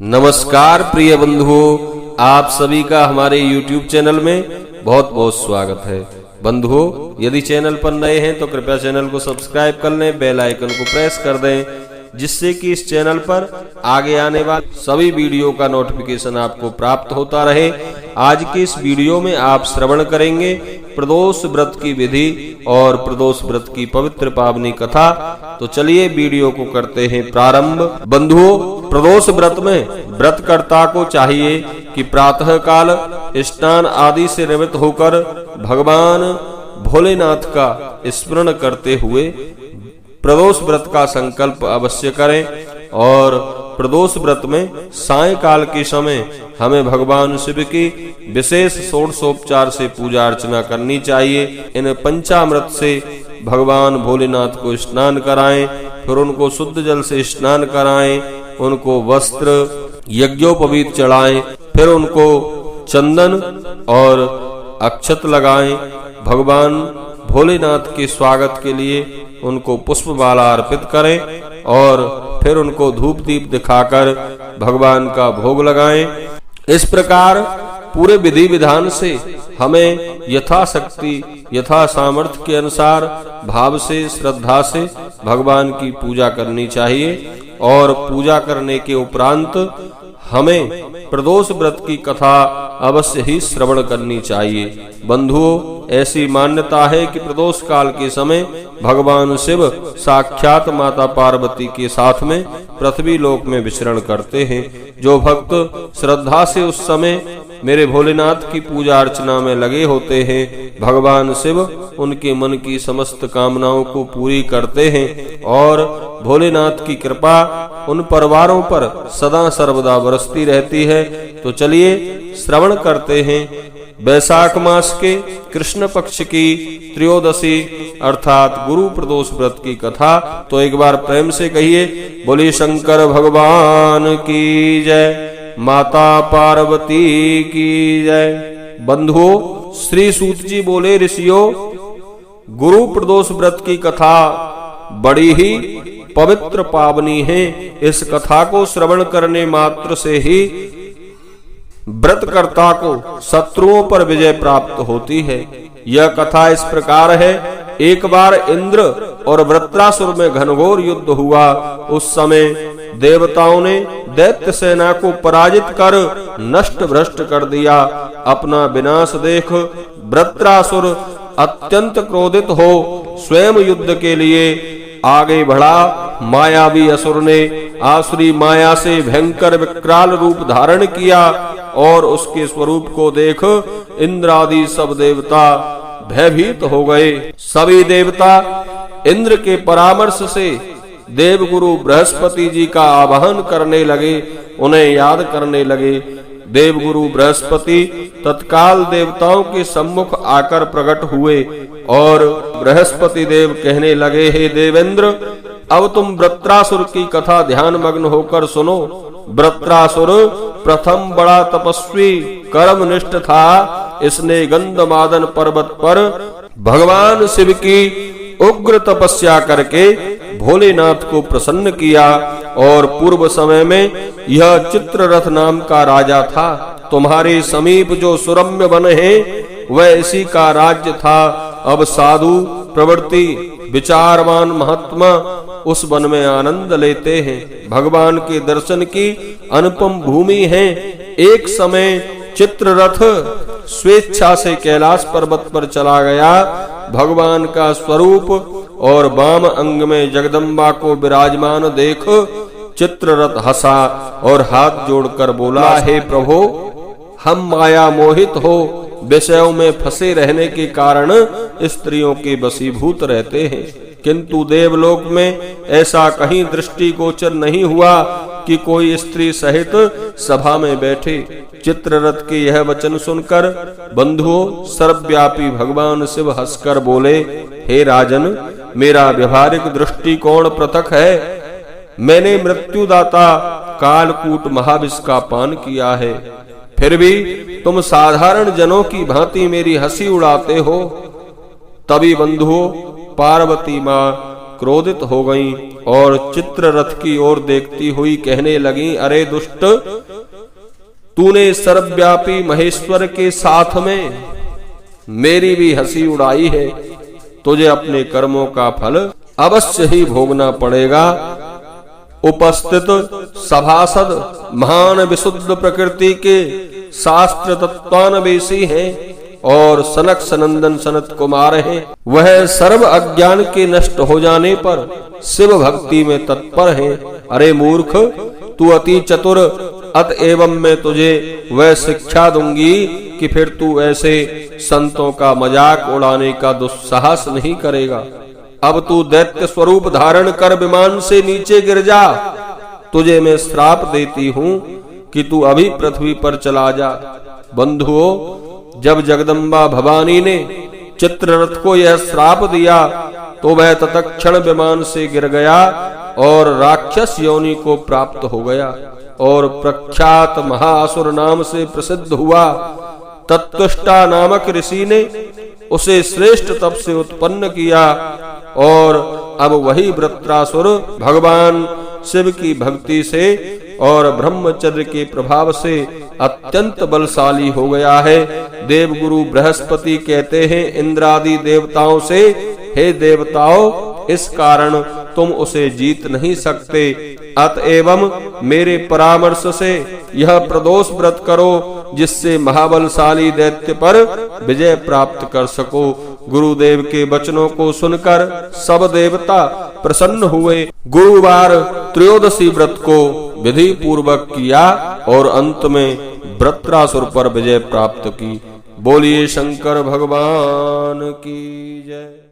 नमस्कार प्रिय बंधुओं, आप सभी का हमारे YouTube चैनल में बहुत बहुत स्वागत है। बंधुओं, यदि चैनल पर नए हैं तो कृपया चैनल को सब्सक्राइब कर लें, बेल आइकन को प्रेस कर दें, जिससे कि इस चैनल पर आगे आने वाले सभी वीडियो का नोटिफिकेशन आपको प्राप्त होता रहे। आज के इस वीडियो में आप श्रवण करेंगे प्रदोष व्रत की विधि और प्रदोष व्रत की पवित्र पावनी कथा। तो चलिए वीडियो को करते हैं प्रारंभ। बंधुओं, प्रदोष व्रत में व्रतकर्ता को चाहिए कि प्रातः काल स्नान आदि से निवृत्त होकर भगवान भोलेनाथ का स्मरण करते हुए प्रदोष व्रत का संकल्प अवश्य करें। और प्रदोष व्रत में सायंकाल के समय हमें भगवान शिव की विशेष षोडशोपचार से पूजा अर्चना करनी चाहिए। इन पंचामृत से भगवान भोलेनाथ को स्नान कराएं, फिर उनको शुद्ध जल से स्नान कराएं, उनको वस्त्र यज्ञोपवीत चढ़ाएं, फिर उनको चंदन और अक्षत लगाएं। भगवान भोलेनाथ के स्वागत के लिए उनको पुष्पमाला अर्पित करें और फिर उनको धूप दीप दिखाकर भगवान का भोग लगाएं। इस प्रकार पूरे विधि विधान से हमें यथाशक्ति यथा सामर्थ्य के अनुसार भाव से श्रद्धा से भगवान की पूजा करनी चाहिए। और पूजा करने के उपरांत हमें प्रदोष व्रत की कथा अवश्य ही श्रवण करनी चाहिए। बंधुओं, ऐसी मान्यता है कि प्रदोष काल के समय भगवान शिव साक्षात माता पार्वती के साथ में पृथ्वी लोक में विचरण करते हैं। जो भक्त श्रद्धा से उस समय मेरे भोलेनाथ की पूजा अर्चना में लगे होते हैं, भगवान शिव उनके मन की समस्त कामनाओं को पूरी करते हैं और भोलेनाथ की कृपा उन परिवारों पर सदा सर्वदा बरसती रहती है। तो चलिए श्रवण करते हैं वैशाख मास के कृष्ण पक्ष की त्रयोदशी अर्थात गुरु प्रदोष व्रत की कथा। तो एक बार प्रेम से कहिए, बोले शंकर भगवान की जय, माता पार्वती की जय। बंधुओं, श्री सूत जी बोले, ऋषियों, गुरु प्रदोष व्रत की कथा बड़ी ही पवित्र पावनी है। इस कथा को श्रवण करने मात्र से ही व्रतकर्ता को शत्रुओं पर विजय प्राप्त होती है। यह कथा इस प्रकार है। एक बार इंद्र और वृत्रासुर में घनघोर युद्ध हुआ। उस समय देवताओं ने दैत्य सेना को पराजित कर नष्ट भ्रष्ट कर दिया। अपना विनाश देख वृत्रासुर अत्यंत क्रोधित हो स्वयं युद्ध के लिए आगे बढ़ा। मायावी असुर ने आसुरी माया से भयंकर विकराल रूप धारण किया और उसके स्वरूप को देख इंद्र आदि सब देवता भयभीत हो गए। सभी देवता इंद्र के परामर्श से देवगुरु बृहस्पति जी का आवाहन करने लगे, उन्हें याद करने लगे। देवगुरु बृहस्पति तत्काल देवताओं के सम्मुख आकर प्रकट हुए और बृहस्पति देव कहने लगे, हे देवेंद्र, अब तुम वृत्रासुर की कथा ध्यान मग्न होकर सुनो। वृत्रासुर प्रथम बड़ा तपस्वी कर्मनिष्ठ था। इसने गंधमादन पर्वत पर भगवान शिव की उग्र तपस्या करके भोलेनाथ को प्रसन्न किया। और पूर्व समय में यह चित्ररथ नाम का राजा था। तुम्हारे समीप जो सुरम्य वन है वह इसी का राज्य था। अब साधु प्रवृत्ति विचारवान महात्मा उस वन में आनंद लेते हैं। भगवान के दर्शन की अनुपम भूमि है। एक समय चित्ररथ स्वेच्छा से कैलाश पर्वत पर चला गया। भगवान का स्वरूप और वाम अंग में जगदम्बा को विराजमान देख चित्ररथ हंसा और हाथ जोड़कर बोला, हे प्रभु, हम माया मोहित हो विषयों में फंसे रहने के कारण स्त्रियों के वशीभूत रहते हैं, किंतु देवलोक में ऐसा कहीं दृष्टिगोचर नहीं हुआ कि कोई स्त्री सहित सभा में बैठे। चित्ररथ के यह वचन सुनकर बंधुओं सर्वव्यापी भगवान शिव हंसकर बोले, हे राजन, मेरा व्यवहारिक दृष्टिकोण पृथक है। मैंने मृत्युदाता कालकूट महाविष का पान किया है, फिर भी तुम साधारण जनों की भांति मेरी हंसी उड़ाते हो। तभी बंधुओं पार्वती माँ क्रोधित हो गईं और चित्ररथ की ओर देखती हुई कहने लगीं, अरे दुष्ट, तूने सर्वव्यापी महेश्वर के साथ में मेरी भी हंसी उड़ाई है। तुझे अपने कर्मों का फल अवश्य ही भोगना पड़ेगा। उपस्थित सभासद महान विशुद्ध प्रकृति के शास्त्र तत्वान्वेषी हैं और सनक सनंदन सनत कुमार हैं। वह सर्व अज्ञान के नष्ट हो जाने पर शिव भक्ति में तत्पर हैं। अरे मूर्ख, तू अति चतुर, अतएव मैं तुझे वह शिक्षा दूंगी कि फिर तू ऐसे संतों का मजाक उड़ाने का दुस्साहस नहीं करेगा। अब तू दैत्य स्वरूप धारण कर विमान से नीचे गिर जा। तुझे मैं श्राप देती हूँ कि तू अभी पृथ्वी पर चला जा। बंधुओं, जब जगदम्बा भवानी ने चित्ररथ को यह श्राप दिया तो वह तत्क्षण विमान से गिर गया और राक्षस योनि को प्राप्त हो गया और प्रख्यात महाअसुर नाम से प्रसिद्ध हुआ। तत्तुष्टा नामक ऋषि ने उसे श्रेष्ठ तप से उत्पन्न किया और अब वही वृत्रासुर भगवान शिव की भक्ति से और ब्रह्मचर्य के प्रभाव से अत्यंत बलशाली हो गया है। देवगुरु बृहस्पति कहते हैं इंद्रादि देवताओं से, हे देवताओं, इस कारण तुम उसे जीत नहीं सकते। अतएव मेरे परामर्श से यह प्रदोष व्रत करो जिससे महाबलशाली दैत्य पर विजय प्राप्त कर सको। गुरुदेव के वचनों को सुनकर सब देवता प्रसन्न हुए। गुरुवार त्रयोदशी व्रत को विधि पूर्वक किया और अंत में वृत्रासुर पर विजय प्राप्त की। बोलिए शंकर भगवान की जय।